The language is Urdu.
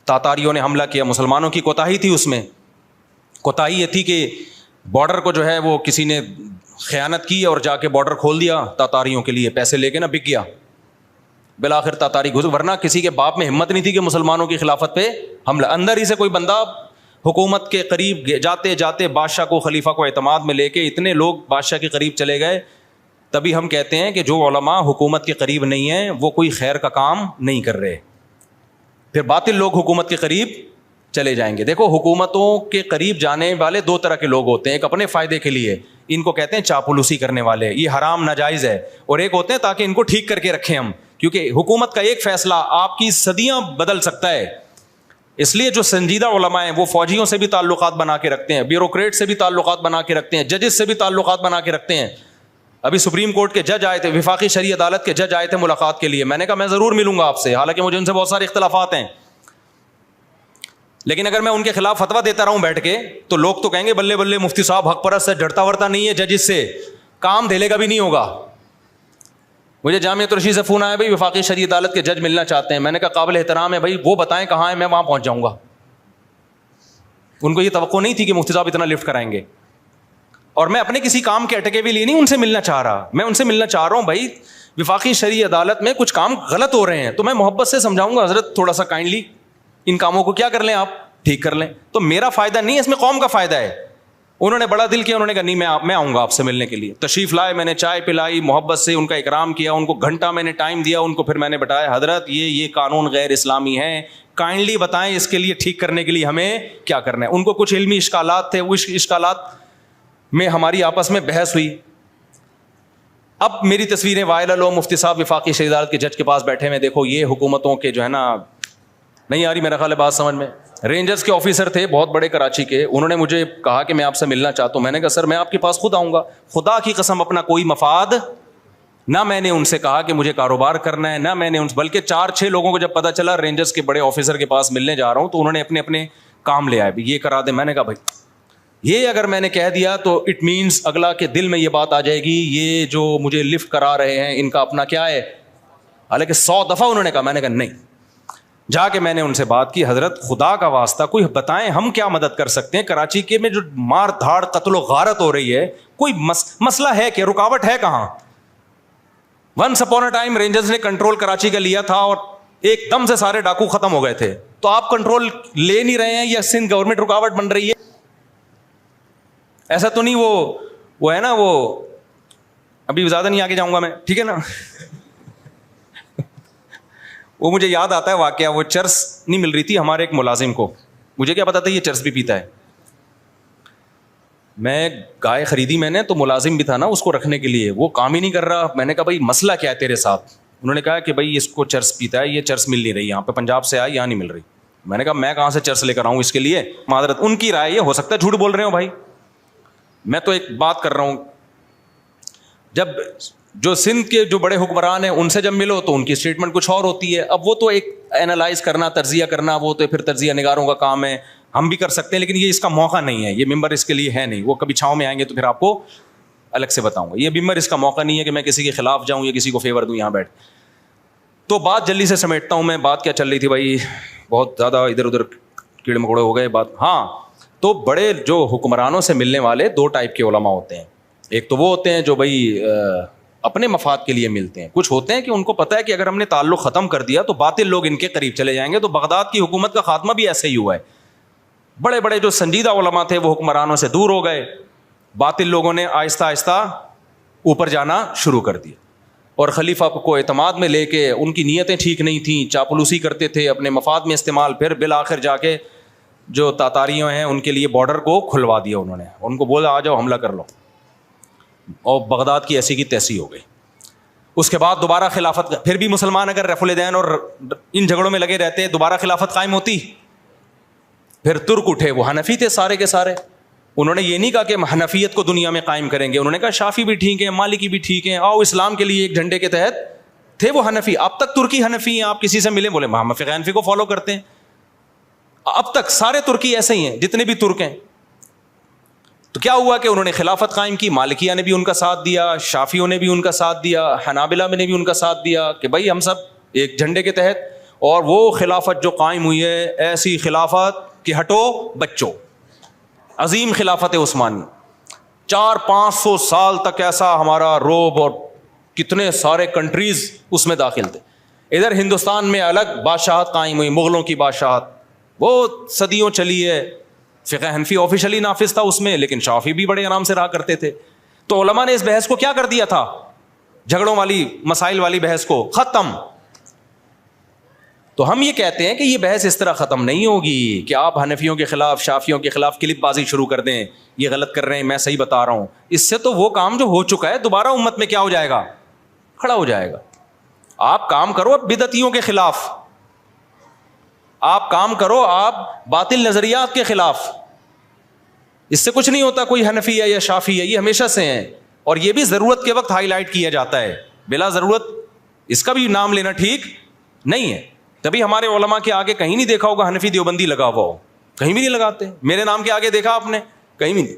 تاتاریوں نے حملہ کیا, مسلمانوں کی کوتاہی تھی, اس میں کوتاہی یہ تھی کہ بارڈر کو جو ہے وہ کسی نے خیانت کی اور جا کے بارڈر کھول دیا تاتاریوں کے لیے, پیسے لے کے نا بک گیا, بالآخر تاتاری گھس, ورنہ کسی کے باپ میں ہمت نہیں تھی کہ مسلمانوں کی خلافت پہ حملہ. اندر ہی سے کوئی بندہ حکومت کے قریب جاتے جاتے بادشاہ کو, خلیفہ کو اعتماد میں لے کے اتنے لوگ بادشاہ کے قریب چلے گئے. تبھی ہم کہتے ہیں کہ جو علماء حکومت کے قریب نہیں ہیں وہ کوئی خیر کا کام نہیں کر رہے. پھر باطل لوگ حکومت کے قریب چلے جائیں گے. دیکھو حکومتوں کے قریب جانے والے دو طرح کے لوگ ہوتے ہیں, ایک اپنے فائدے کے لیے, ان کو کہتے ہیں چاپلوسی کرنے والے, یہ حرام ناجائز ہے, اور ایک ہوتے ہیں تاکہ ان کو ٹھیک کر کے رکھیں ہم, کیونکہ حکومت کا ایک فیصلہ آپ کی صدیاں بدل سکتا ہے. اس لیے جو سنجیدہ علماء ہیں وہ فوجیوں سے بھی تعلقات بنا کے رکھتے ہیں, بیوروکریٹ سے بھی تعلقات بنا کے رکھتے ہیں, ججز سے بھی تعلقات بنا کے رکھتے ہیں. ابھی سپریم کورٹ کے جج آئے تھے, وفاقی شرعی عدالت کے جج آئے تھے ملاقات کے لیے. میں نے کہا میں ضرور ملوں گا آپ سے, حالانکہ مجھے ان سے بہت سارے اختلافات ہیں, لیکن اگر میں ان کے خلاف فتویٰ دیتا رہوں بیٹھ کے تو لوگ تو کہیں گے بلے بلے مفتی صاحب حق پرست ہے, ڈرتا ورتا نہیں ہے ججز سے, کام دھیلے کا بھی نہیں ہوگا. مجھے جامعۃ الرشید سے فون آیا, بھائی وفاقی شرعی عدالت کے جج ملنا چاہتے ہیں. میں نے کہا قابل احترام ہے بھائی, وہ بتائیں کہاں ہے, میں وہاں پہنچ جاؤں گا. ان کو یہ توقع نہیں تھی کہ مفتی صاحب اتنا لفٹ کرائیں گے, اور میں اپنے کسی کام کے اٹکے بھی لیے نہیں ان سے ملنا چاہ رہا. میں ان سے ملنا چاہ رہا ہوں بھائی وفاقی شرعی عدالت میں کچھ کام غلط ہو رہے ہیں, تو میں محبت سے سمجھاؤں گا حضرت تھوڑا سا کائنڈلی ان کاموں کو کیا کر لیں, آپ ٹھیک کر لیں. تو میرا فائدہ نہیں ہے اس میں, قوم کا فائدہ ہے. انہوں نے بڑا دل کیا, انہوں نے کہا نہیں میں آؤں گا آپ سے ملنے کے لیے. تشریف لائے, میں نے چائے پلائی, محبت سے ان کا اکرام کیا, ان کو گھنٹہ میں نے ٹائم دیا. ان کو پھر میں نے بتایا حضرت یہ قانون غیر اسلامی ہے, کائنڈلی بتائیں اس کے لیے ٹھیک کرنے کے لیے ہمیں کیا کرنا ہے. ان کو کچھ علمی اشکالات تھے, وہ اشکالات میں ہماری آپس میں بحث ہوئی. اب میری تصویریں وائرل ہو, مفتی صاحب وفاقی شرعی عدالت کے جج کے پاس بیٹھے ہوئے, دیکھو یہ حکومتوں کے جو ہے نا, نہیں آ رہی میرا خیال ہے بات سمجھ میں. رینجرز کے آفیسر تھے بہت بڑے کراچی کے, انہوں نے مجھے کہا کہ میں آپ سے ملنا چاہتا ہوں. میں نے کہا سر میں آپ کے پاس خود آؤں گا, خدا کی قسم اپنا کوئی مفاد نہ میں نے ان سے کہا کہ مجھے کاروبار کرنا ہے, نہ میں نے ان سے, بلکہ 4-6 لوگوں کو جب پتا چلا رینجرز کے بڑے آفیسر کے پاس ملنے جا رہا ہوں تو انہوں نے اپنے اپنے کام لے آئے, یہ کرا دے. میں نے کہا بھائی یہ اگر میں نے کہہ دیا تو اٹ مینس اگلا کے دل میں یہ بات آ جائے گی یہ جو مجھے لفٹ کرا رہے ہیں ان کا اپنا کیا ہے. حالانکہ 100 دفعہ انہوں نے کہا, میں نے کہا نہیں. جا کے میں نے ان سے بات کی, حضرت خدا کا واسطہ کوئی بتائیں ہم کیا مدد کر سکتے ہیں. کراچی کے میں جو مار دھاڑ قتل و غارت ہو رہی ہے, کوئی مسئلہ ہے کہ رکاوٹ ہے کہاں. Once upon a time rangers نے کنٹرول کراچی کا لیا تھا اور ایک دم سے سارے ڈاکو ختم ہو گئے تھے. تو آپ کنٹرول لے نہیں رہے ہیں یا سندھ گورنمنٹ رکاوٹ بن رہی ہے؟ ایسا تو نہیں وہ ہے نا, وہ ابھی زیادہ نہیں آگے جاؤں گا میں, ٹھیک ہے نا. وہ مجھے یاد آتا ہے واقعہ, وہ چرس نہیں مل رہی تھی ہمارے ایک ملازم کو, مجھے کیا پتا تھا یہ چرس بھی پیتا ہے. میں گائے خریدی میں نے, تو ملازم بھی تھا نا اس کو رکھنے کے لیے, وہ کام ہی نہیں کر رہا. میں نے کہا بھائی مسئلہ کیا ہے تیرے ساتھ؟ انہوں نے کہا کہ بھائی اس کو چرس پیتا ہے, یہ چرس مل نہیں رہی یہاں پہ, پنجاب سے آئی یہاں نہیں مل رہی. میں نے کہا میں کہاں سے چرس لے کر آؤں اس کے لیے, معذرت ان کی رائے, یہ ہو سکتا ہے جھوٹ بول رہے ہو بھائی, میں تو ایک بات کر رہا ہوں. جب جو سندھ کے جو بڑے حکمران ہیں ان سے جب ملو تو ان کی اسٹیٹمنٹ کچھ اور ہوتی ہے. اب وہ تو ایک اینالائز کرنا, تجزیہ کرنا, وہ تو پھر تجزیہ نگاروں کا کام ہے, ہم بھی کر سکتے ہیں, لیکن یہ اس کا موقع نہیں ہے, یہ ممبر اس کے لیے ہے نہیں. وہ کبھی چھاؤں میں آئیں گے تو پھر آپ کو الگ سے بتاؤں گا. یہ ممبر اس کا موقع نہیں ہے کہ میں کسی کے خلاف جاؤں یا کسی کو فیور دوں یہاں بیٹھ. تو بات جلدی سے سمیٹتا ہوں میں. بات کیا چل رہی تھی بھائی, بہت زیادہ ادھر ادھر کیڑے مکوڑے ہو گئے بات. ہاں, تو بڑے جو حکمرانوں سے ملنے والے 2 ٹائپ کے علماء ہوتے ہیں. ایک تو وہ ہوتے ہیں جو بھائی اپنے مفاد کے لیے ملتے ہیں, کچھ ہوتے ہیں کہ ان کو پتہ ہے کہ اگر ہم نے تعلق ختم کر دیا تو باطل لوگ ان کے قریب چلے جائیں گے. تو بغداد کی حکومت کا خاتمہ بھی ایسے ہی ہوا ہے. بڑے بڑے جو سنجیدہ علماء تھے وہ حکمرانوں سے دور ہو گئے, باطل لوگوں نے آہستہ آہستہ اوپر جانا شروع کر دیا, اور خلیفہ کو اعتماد میں لے کے, ان کی نیتیں ٹھیک نہیں تھیں, چاپلوسی کرتے تھے, اپنے مفاد میں استعمال. پھر بالآخر جا کے جو تاتاریوں ہیں ان کے لیے بارڈر کو کھلوا دیا انہوں نے, ان کو بولا آ جاؤ حملہ کر لو, اور بغداد کی ایسی کی تیسی ہو گئی. اس کے بعد دوبارہ خلافت, پھر بھی مسلمان اگر رفع الدین اور ان جھگڑوں میں لگے رہتے دوبارہ خلافت قائم ہوتی. پھر ترک اٹھے, وہ حنفی تھے سارے کے سارے, انہوں نے یہ نہیں کہا کہ حنفیت کو دنیا میں قائم کریں گے, انہوں نے کہا شافی بھی ٹھیک ہیں, مالکی بھی ٹھیک ہیں, آؤ اسلام کے لیے ایک جھنڈے کے تحت تھے وہ حنفی. اب تک ترکی حنفی ہیں, آپ کسی سے ملے بولے محمد فقہ حنفی کو فالو کرتے ہیں. اب تک سارے ترکی ایسے ہی ہیں جتنے بھی ترک ہیں. تو کیا ہوا کہ انہوں نے خلافت قائم کی, مالکیہ نے بھی ان کا ساتھ دیا, شافیوں نے بھی ان کا ساتھ دیا, حنابلہ نے بھی ان کا ساتھ دیا کہ بھائی ہم سب ایک جھنڈے کے تحت. اور وہ خلافت جو قائم ہوئی ہے ایسی خلافت کہ ہٹو بچو، عظیم خلافت عثمانی، 400-500 سال تک ایسا ہمارا روب، اور کتنے سارے کنٹریز اس میں داخل تھے. ادھر ہندوستان میں الگ بادشاہت قائم ہوئی، مغلوں کی بادشاہت، وہ صدیوں چلی ہے. فقہ حنفی آفیشلی نافذ تھا اس میں، لیکن شافعی بھی بڑے آرام سے رہا کرتے تھے. تو علماء نے اس بحث کو کیا کر دیا تھا، جھگڑوں والی مسائل والی بحث کو ختم. تو ہم یہ کہتے ہیں کہ یہ بحث اس طرح ختم نہیں ہوگی کہ آپ حنفیوں کے خلاف شافعیوں کے خلاف کلپ بازی شروع کر دیں، یہ غلط کر رہے ہیں میں صحیح بتا رہا ہوں. اس سے تو وہ کام جو ہو چکا ہے دوبارہ امت میں کیا ہو جائے گا، کھڑا ہو جائے گا. آپ کام کرو بدعتیوں کے خلاف، آپ کام کرو آپ باطل نظریات کے خلاف. اس سے کچھ نہیں ہوتا کوئی حنفی ہے یا شافعی ہے، یہ ہمیشہ سے ہیں. اور یہ بھی ضرورت کے وقت ہائی لائٹ کیا جاتا ہے، بلا ضرورت اس کا بھی نام لینا ٹھیک نہیں ہے. تبھی ہمارے علماء کے آگے کہیں نہیں دیکھا ہوگا حنفی دیوبندی لگا ہوا ہو، کہیں بھی نہیں لگاتے. میرے نام کے آگے دیکھا آپ نے؟ کہیں بھی نہیں.